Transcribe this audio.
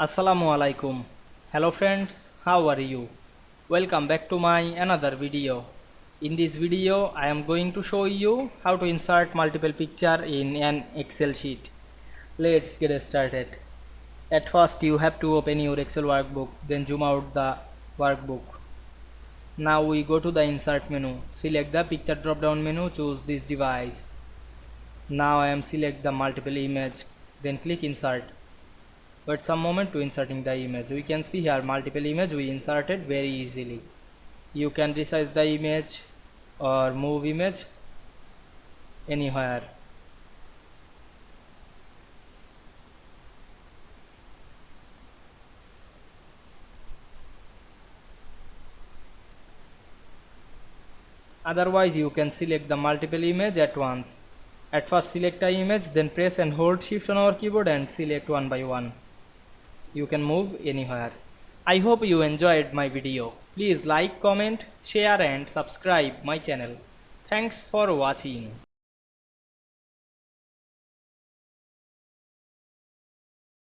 Assalamu Walaikum. Hello friends, how are you? Welcome back to my another video. In this video I am going to show you how to insert multiple picture in an Excel sheet. Let's get started. At first you have to open your Excel workbook, then zoom out the workbook. Now we go to the insert menu. Select the picture drop down menu, choose this device. Now I am select the multiple image, then click insert. But some moment to inserting the image. We can see here multiple image we inserted very easily. You can resize the image or move image anywhere. Otherwise you can select the multiple image at once. At first select the image, then press and hold shift on our keyboard and select one by one. You can move anywhere. I hope you enjoyed my video. Please like, comment, share and subscribe my channel. Thanks for watching.